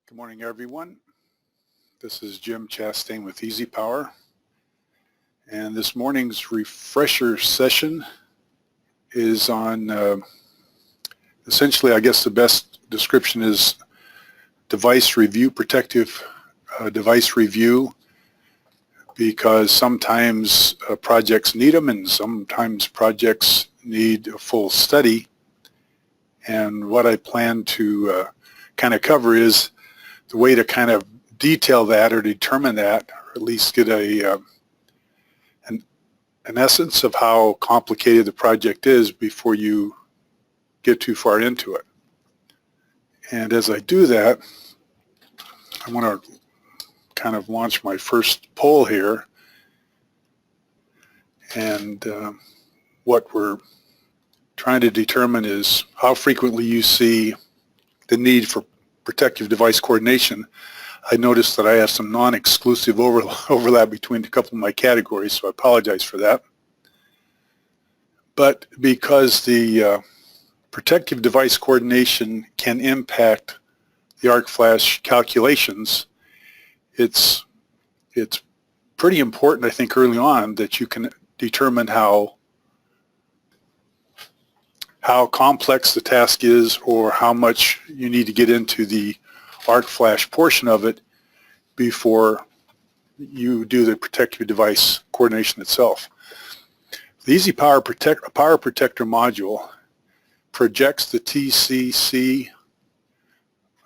Good morning, everyone. This is Jim Chastain with EasyPower, and this morning's refresher session is on essentially, I guess the best description is device review, protective device review, because sometimes projects need them and sometimes projects need a full study. And what I plan to kind of cover is the way to kind of detail that or determine that, or at least get an essence of how complicated the project is before you get too far into it. And as I do that, I want to kind of launch my first poll here. And what we're trying to determine is how frequently you see the need for protective device coordination. I noticed that I have some non-exclusive overlap between a couple of my categories, so I apologize for that. But because the protective device coordination can impact the ArcFlash calculations, it's pretty important, I think, early on that you can determine how complex the task is or how much you need to get into the ArcFlash portion of it before you do the protective device coordination itself. The EasyPower Power Protector module projects the TCC,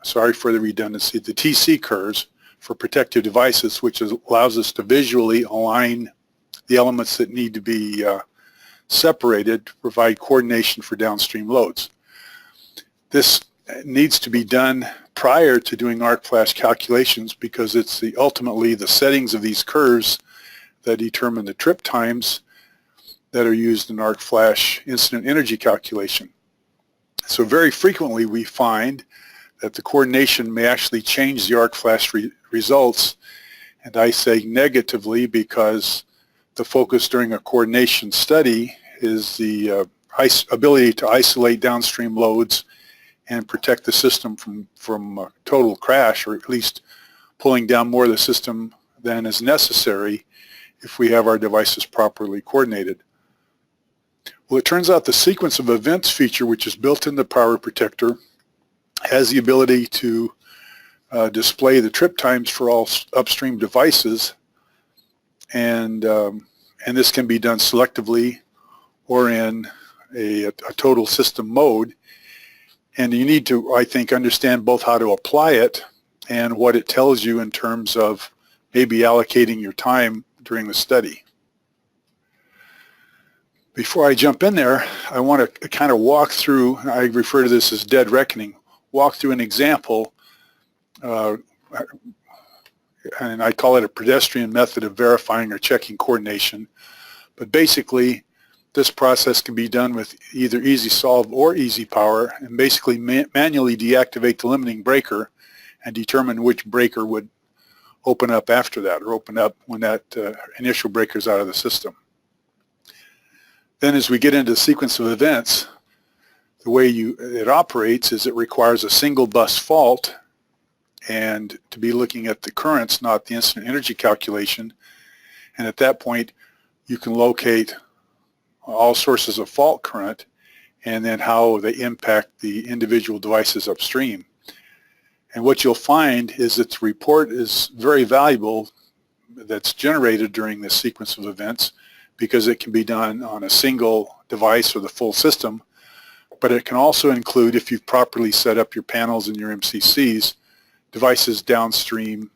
sorry for the redundancy, the TC curves for protective devices, which allows us to visually align the elements that need to be separated to provide coordination for downstream loads. This needs to be done prior to doing ArcFlash calculations because it's ultimately the settings of these curves that determine the trip times that are used in ArcFlash incident energy calculation. So very frequently we find that the coordination may actually change the ArcFlash results, and I say negatively because the focus during a coordination study is the ability to isolate downstream loads and protect the system from total crash, or at least pulling down more of the system than is necessary if we have our devices properly coordinated. Well, it turns out the sequence of events feature, which is built in the Power Protector, has the ability to display the trip times for all upstream devices, and this can be done selectively or in a total system mode. And you need to, I think, understand both how to apply it and what it tells you in terms of maybe allocating your time during the study. Before I jump in there, I want to kind of walk through, I refer to this as dead reckoning, walk through an example, and I call it a pedestrian method of verifying or checking coordination. But basically, this process can be done with either EasySolve or EasyPower, and basically manually deactivate the limiting breaker and determine which breaker would open up after that, or open up when that initial breaker is out of the system. Then as we get into the sequence of events, the way it operates is it requires a single bus fault, and to be looking at the currents, not the incident energy calculation. And at that point, you can locate all sources of fault current and then how they impact the individual devices upstream. And what you'll find is that the report is very valuable that's generated during this sequence of events because it can be done on a single device or the full system, but it can also include, if you've properly set up your panels and your MCCs, devices downstream,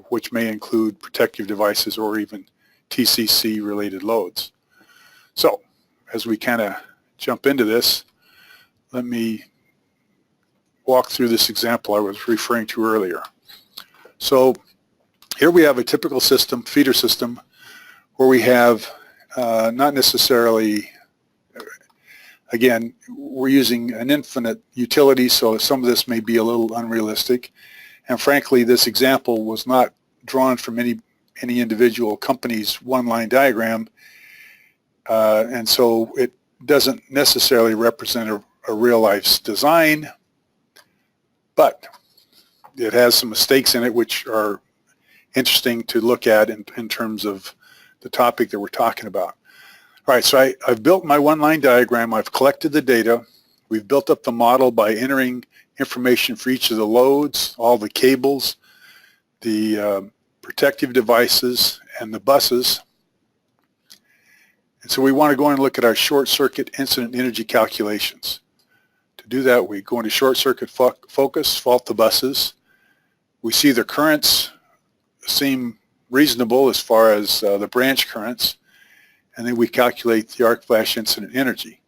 which may include protective devices or even TCC related loads. So as we kind of jump into this, let me walk through this example I was referring to earlier. So here we have a typical system, feeder system, where we have not necessarily, again, we're using an infinite utility, so some of this may be a little unrealistic. And frankly, this example was not drawn from any individual company's one-line diagram, and so it doesn't necessarily represent a real-life design. But it has some mistakes in it which are interesting to look at in terms of the topic that we're talking about. All right, so I've built my one-line diagram. I've collected the data. We've built up the model by entering information for each of the loads, all the cables, the protective devices, and the buses. And so we want to go and look at our short circuit incident energy calculations. To do that, we go into short circuit focus, fault the buses. We see the currents seem reasonable as far as the branch currents, and then we calculate the ArcFlash incident energy.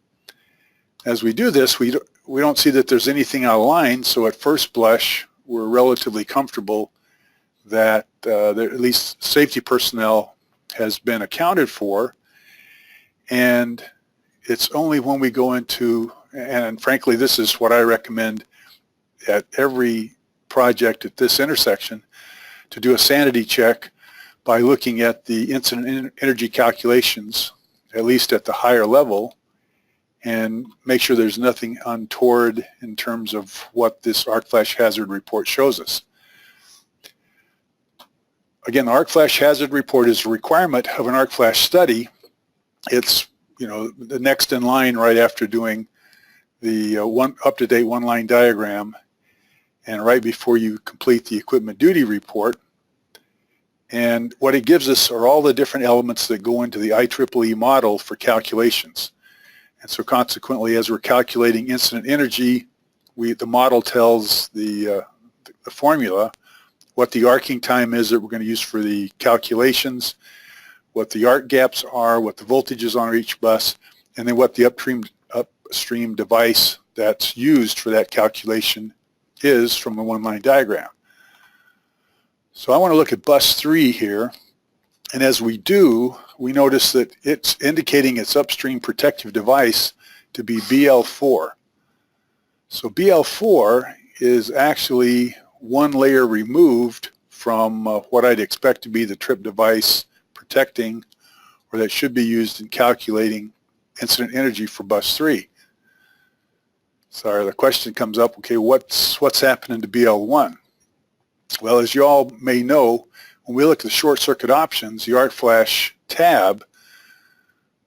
As we do this, we don't see that there's anything out of line, so at first blush, we're relatively comfortable that at least safety personnel has been accounted for, and it's only when we go into, and frankly, this is what I recommend at every project at this intersection, to do a sanity check by looking at the incident energy calculations, at least at the higher level, and make sure there's nothing untoward in terms of what this ArcFlash hazard report shows us. Again, the ArcFlash hazard report is a requirement of an ArcFlash study. It's, you know, the next in line right after doing the up-to-date one-line diagram, and right before you complete the equipment duty report. And what it gives us are all the different elements that go into the IEEE model for calculations. And so consequently, as we're calculating incident energy, the model tells the formula what the arcing time is that we're going to use for the calculations, what the arc gaps are, what the voltages on each bus, and then what the upstream device that's used for that calculation is from the one-line diagram. So I want to look at bus 3 here, and as we do, we notice that it's indicating its upstream protective device to be BL4. So BL4 is actually one layer removed from what I'd expect to be the trip device protecting, or that should be used in calculating incident energy for bus 3. So the question comes up, okay, what's happening to BL1? Well, as you all may know, when we look at the short circuit options, the ArcFlash tab,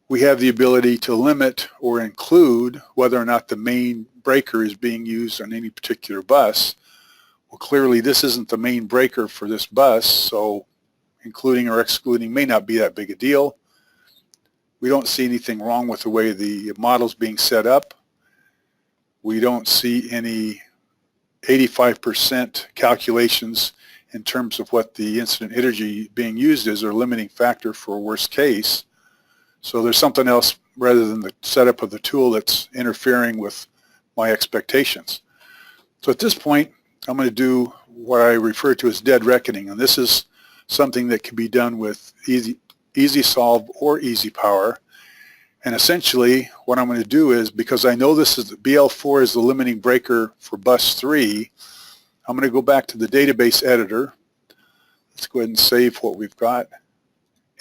we have the ability to limit or include whether or not the main breaker is being used on any particular bus. Well, clearly this isn't the main breaker for this bus, so including or excluding may not be that big a deal. We don't see anything wrong with the way the model's being set up. We don't see any 85% calculations in terms of what the incident energy being used is, or limiting factor for a worst case. So there's something else rather than the setup of the tool that's interfering with my expectations. So at this point, I'm going to do what I refer to as dead reckoning, and this is something that can be done with EasySolve or EasyPower. And essentially, what I'm going to do is, because I know this is BL4 is the limiting breaker for bus 3, I'm going to go back to the database editor. Let's go ahead and save what we've got.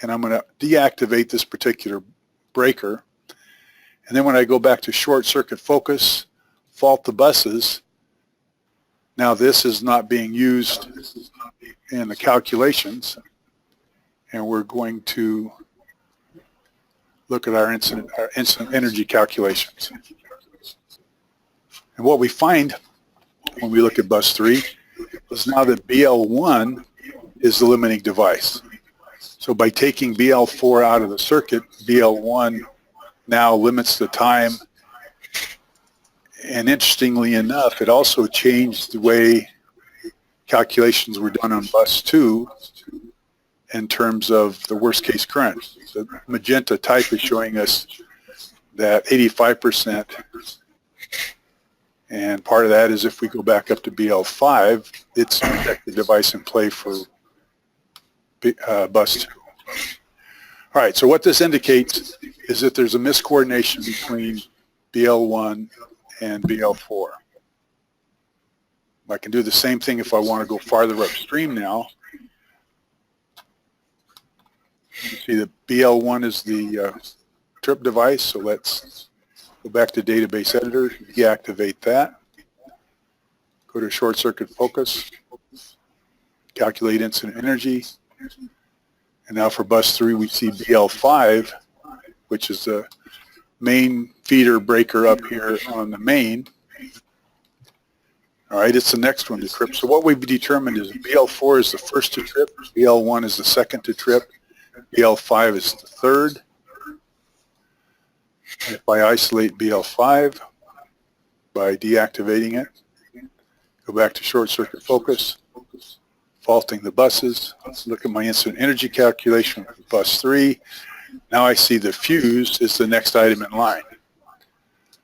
And I'm going to deactivate this particular breaker. And then when I go back to short circuit focus, fault the buses, now this is not being used in the calculations. And we're going to look at our incident energy calculations. And what we find when we look at bus 3 is now that BL1 is the limiting device. So by taking BL4 out of the circuit, BL1 now limits the time. And interestingly enough, it also changed the way calculations were done on bus 2 in terms of the worst case current. The magenta type is showing us that 85%, and part of that is if we go back up to BL5, it's a protective device in play for bus 2. All right, so what this indicates is that there's a miscoordination between BL1 and BL4. I can do the same thing if I want to go farther upstream now. You see that BL1 is the trip device, so let's go back to database editor, deactivate that, go to short circuit focus, calculate incident energy. And now for bus 3, we see BL5, which is the main feeder breaker up here on the main. All right, it's the next one to trip. So what we've determined is BL4 is the first to trip, BL1 is the second to trip, BL5 is the third. If I isolate BL5 by deactivating it, go back to short circuit focus, faulting the buses, let's look at my incident energy calculation for bus 3. Now I see the fuse is the next item in line.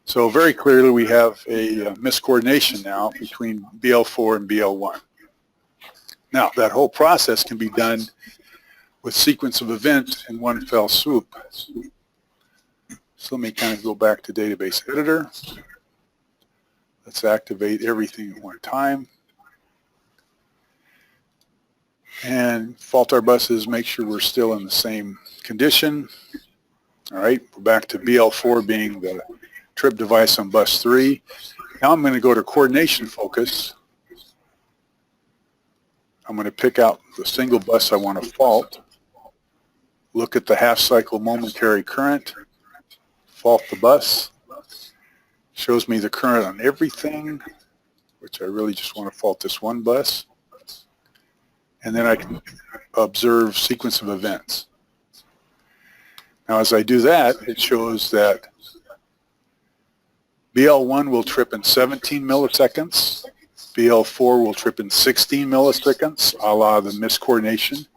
So very clearly we have a miscoordination now between BL4 and BL1. Now that whole process can be done with sequence of events in one fell swoop. So let me kind of go back to database editor. Let's activate everything at one time. And fault our buses, make sure we're still in the same condition. All right, we're back to BL4 being the trip device on bus 3. Now I'm going to go to coordination focus. I'm going to pick out the single bus I want to fault, look at the half cycle momentary current, fault the bus, shows me the current on everything, which I really just want to fault this one bus, and then I can observe sequence of events. Now as I do that, it shows that BL1 will trip in 17 milliseconds, BL4 will trip in 16 milliseconds, a la the miscoordination.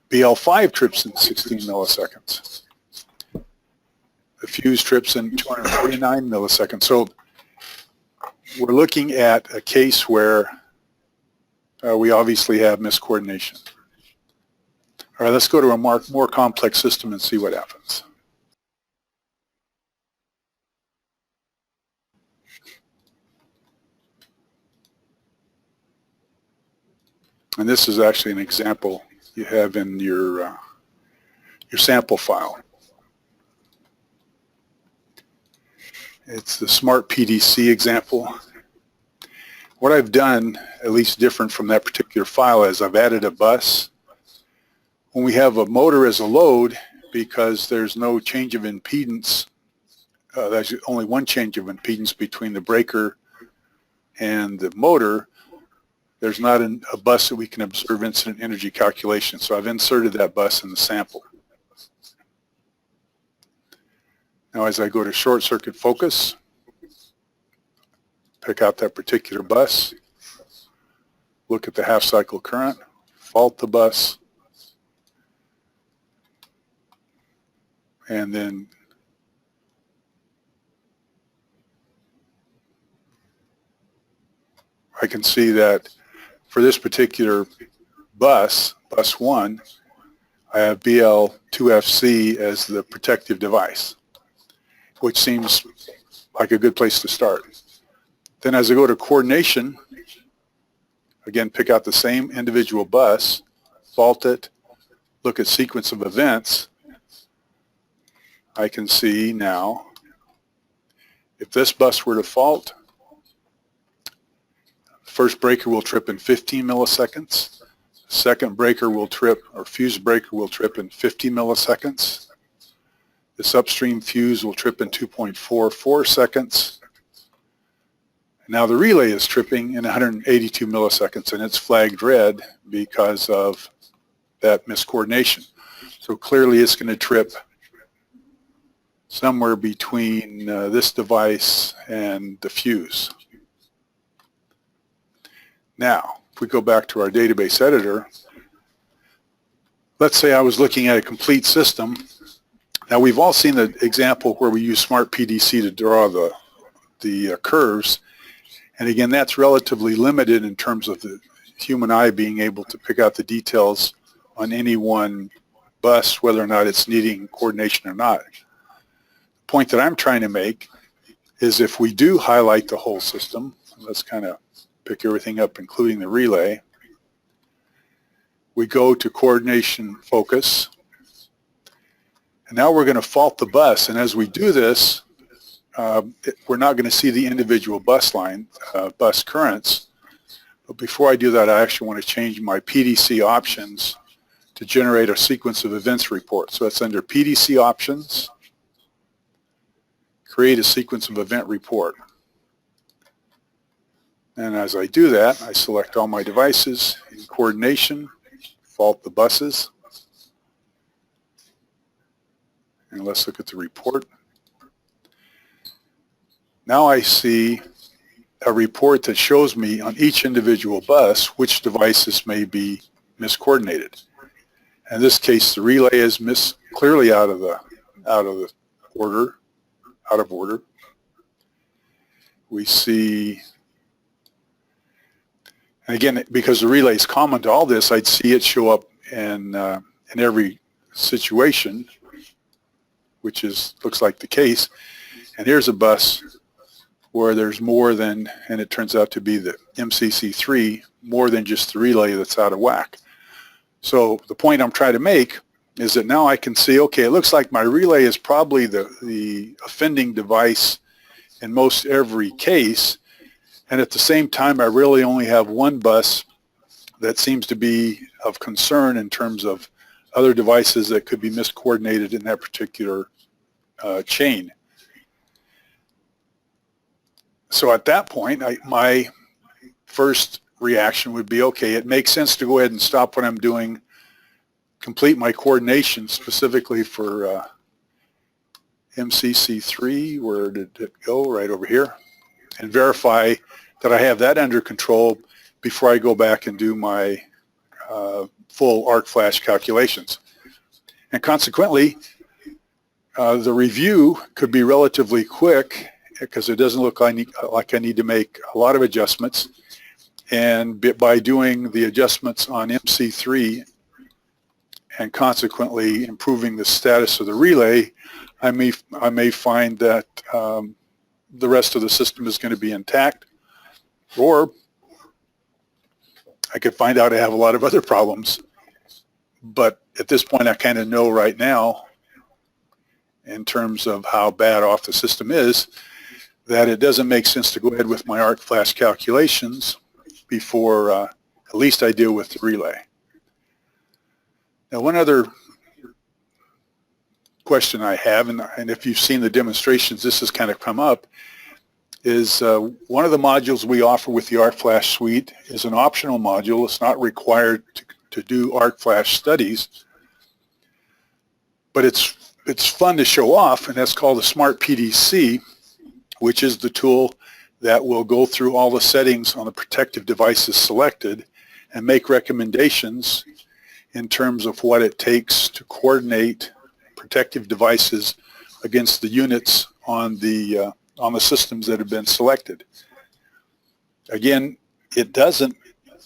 BL5 trips in 16 milliseconds. The fuse trips in 249 milliseconds. So we're looking at a case where we obviously have miscoordination. All right, let's go to a more complex system and see what happens. And this is actually an example you have in your sample file. It's the smart PDC example. What I've done, at least different from that particular file, is I've added a bus. When we have a motor as a load, because there's no change of impedance, there's only one change of impedance between the breaker and the motor, there's not a bus that we can observe incident energy calculation. So I've inserted that bus in the sample. Now as I go to short circuit focus, pick out that particular bus, look at the half cycle current, fault the bus, and then I can see that for this particular bus, bus 1, I have BL2FC as the protective device, which seems like a good place to start. Then as I go to coordination, again, pick out the same individual bus, fault it, look at sequence of events. I can see now, if this bus were to fault, first breaker will trip in 15 milliseconds. Second breaker will trip, or fuse breaker will trip in 50 milliseconds. This upstream fuse will trip in 2.44 seconds. Now the relay is tripping in 182 milliseconds, and it's flagged red because of that miscoordination. So clearly it's going to trip somewhere between this device and the fuse. Now, if we go back to our database editor, let's say I was looking at a complete system. Now we've all seen the example where we use smart PDC to draw the curves, and again that's relatively limited in terms of the human eye being able to pick out the details on any one bus, whether or not it's needing coordination or not. The point that I'm trying to make is if we do highlight the whole system, let's kind of pick everything up including the relay, we go to coordination focus, and now we're going to fault the bus, and as we do this, we're not going to see the individual bus currents, But before I do that, I actually want to change my PDC options to generate a sequence of events report. So it's under PDC options, create a sequence of event report. And as I do that, I select all my devices in coordination, fault the buses. And let's look at the report. Now I see a report that shows me on each individual bus which devices may be miscoordinated. In this case, the relay is clearly out of order. We see, and again, because the relay is common to all this, I'd see it show up in every situation, which looks like the case. And here's a bus where there's more than, and it turns out to be the MCC3, more than just the relay that's out of whack. So the point I'm trying to make is that now I can see, okay, it looks like my relay is probably the offending device in most every case, and at the same time I really only have one bus that seems to be of concern in terms of other devices that could be miscoordinated in that particular chain. So at that point, my first reaction would be, okay, it makes sense to go ahead and stop what I'm doing, complete my coordination specifically for MCC3, where did it go? Right over here, and verify that I have that under control before I go back and do my full ArcFlash calculations. And consequently, the review could be relatively quick because it doesn't look like I need to make a lot of adjustments. And by doing the adjustments on MC3 and consequently improving the status of the relay, I may find that the rest of the system is going to be intact, or I could find out I have a lot of other problems. But at this point, I kind of know right now, in terms of how bad off the system is, that it doesn't make sense to go ahead with my ArcFlash calculations before at least I deal with the relay. Now, one other question I have, and if you've seen the demonstrations, this has kind of come up, is one of the modules we offer with the ArcFlash suite is an optional module. It's not required to do ArcFlash studies, but it's fun to show off, and that's called the Smart PDC, which is the tool that will go through all the settings on the protective devices selected and make recommendations in terms of what it takes to coordinate protective devices against the units on the systems that have been selected. Again, it doesn't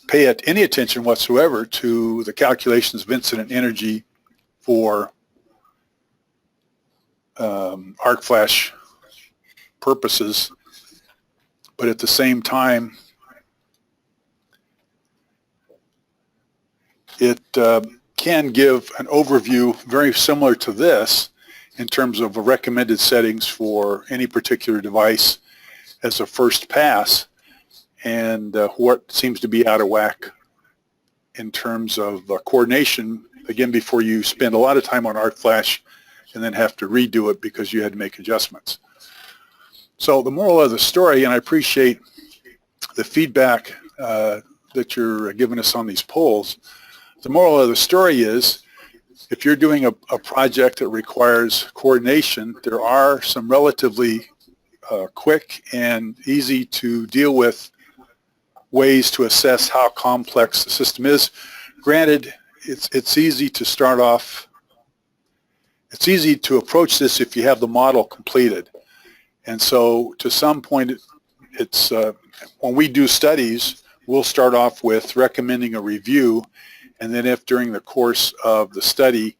pay any attention whatsoever to the calculations of incident energy for ArcFlash purposes, but at the same time, it can give an overview very similar to this in terms of recommended settings for any particular device as a first pass, and what seems to be out of whack in terms of coordination, again, before you spend a lot of time on ArcFlash and then have to redo it because you had to make adjustments. So the moral of the story, and I appreciate the feedback that you're giving us on these polls, the moral of the story is if you're doing a project that requires coordination, there are some relatively quick and easy to deal with ways to assess how complex the system is. Granted, it's easy to start off, it's easy to approach this if you have the model completed. And so to some point, it's when we do studies, we'll start off with recommending a review, and then if during the course of the study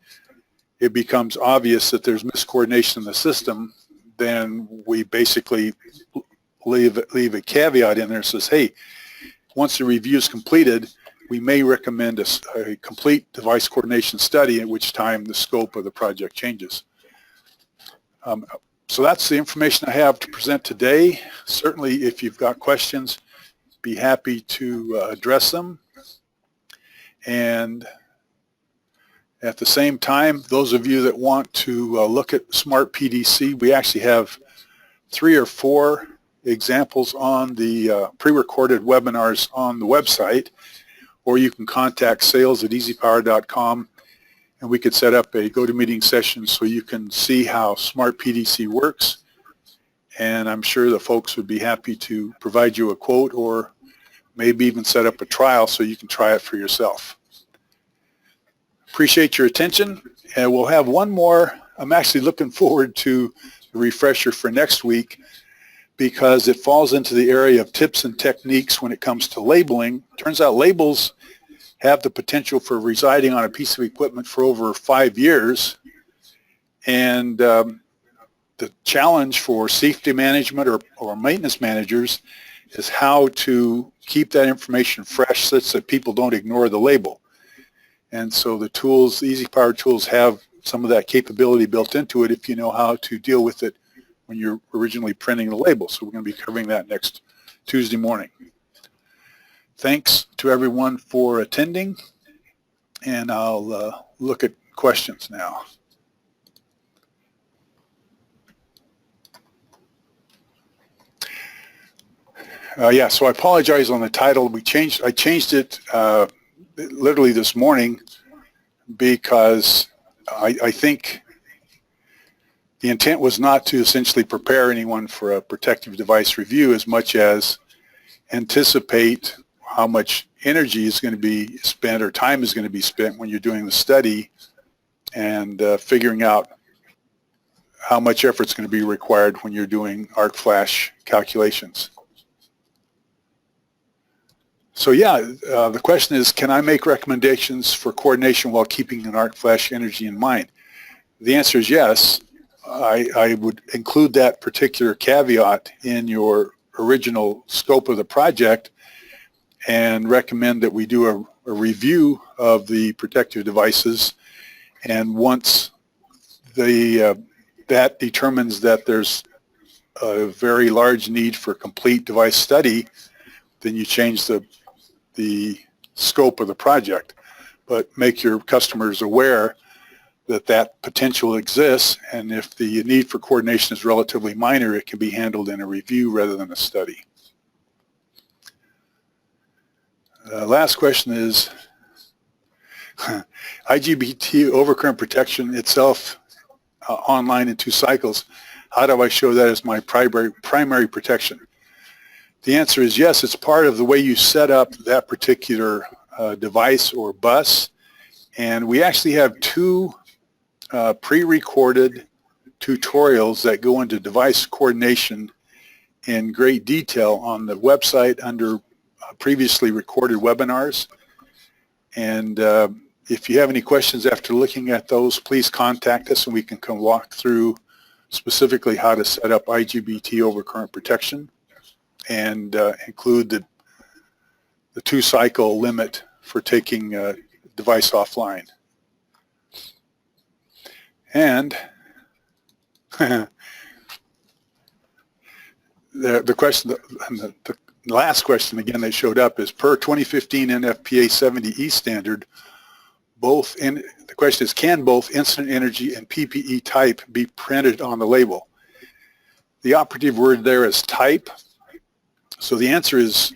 it becomes obvious that there's miscoordination in the system, then we basically leave a caveat in there that says, hey, once the review is completed, we may recommend a complete device coordination study, at which time the scope of the project changes. So that's the information I have to present today. Certainly, if you've got questions, be happy to address them. And at the same time, those of you that want to look at Smart PDC, we actually have 3 or 4 examples on the pre-recorded webinars on the website, or you can contact sales@easypower.com and we could set up a go-to-meeting session so you can see how Smart PDC works. And I'm sure the folks would be happy to provide you a quote or maybe even set up a trial so you can try it for yourself. Appreciate your attention, and we'll have one more. I'm actually looking forward to the refresher for next week because it falls into the area of tips and techniques when it comes to labeling. Turns out labels have the potential for residing on a piece of equipment for over 5 years, and the challenge for safety management or maintenance managers is how to keep that information fresh such that people don't ignore the label. And so the tools, the EasyPower tools, have some of that capability built into it if you know how to deal with it when you're originally printing the label. So we're going to be covering that next Tuesday morning. Thanks to everyone for attending, and I'll look at questions now. Yeah, so I apologize on the title. I changed it literally this morning because I think the intent was not to essentially prepare anyone for a protective device review as much as anticipate how much energy is going to be spent or time is going to be spent when you're doing the study, and figuring out how much effort is going to be required when you're doing ArcFlash calculations. So yeah, the question is, can I make recommendations for coordination while keeping an ArcFlash energy in mind? The answer is yes. I would include that particular caveat in your original scope of the project and recommend that we do a review of the protective devices, and once that determines that there's a very large need for complete device study, then you change the scope of the project, but make your customers aware that that potential exists, and if the need for coordination is relatively minor, it can be handled in a review rather than a study. Last question is, IGBT overcurrent protection itself online in 2 cycles, how do I show that as my primary protection? The answer is yes, it's part of the way you set up that particular device or bus, and we actually have 2 pre-recorded tutorials that go into device coordination in great detail on the website under previously recorded webinars. And if you have any questions after looking at those, please contact us and we can come walk through specifically how to set up IGBT overcurrent protection and include the 2-cycle limit for taking a device offline. And the question, the last question again that showed up is, per 2015 NFPA 70E standard, the question is, can both incident energy and PPE type be printed on the label? The operative word there is type. So the answer is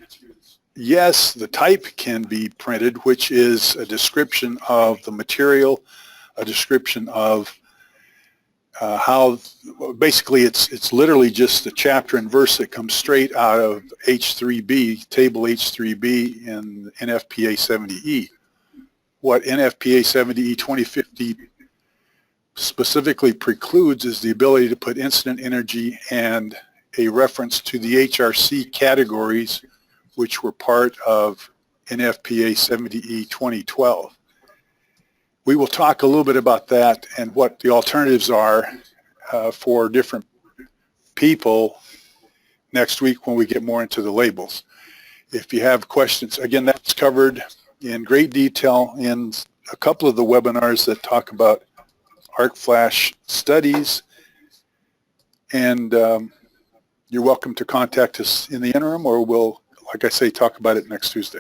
yes, the type can be printed, which is a description of the material, a description of how, basically it's literally just a chapter and verse that comes straight out of H3B, table H3B in NFPA 70E. What NFPA 70E 2050 specifically precludes is the ability to put incident energy and a reference to the HRC categories which were part of NFPA 70E 2012. We will talk a little bit about that and what the alternatives are for different people next week when we get more into the labels. If you have questions, again, that's covered in great detail in a couple of the webinars that talk about ArcFlash studies, and you're welcome to contact us in the interim, or we'll like I say, talk about it next Tuesday.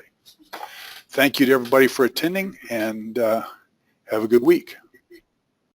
Thank you to everybody for attending, and have a good week.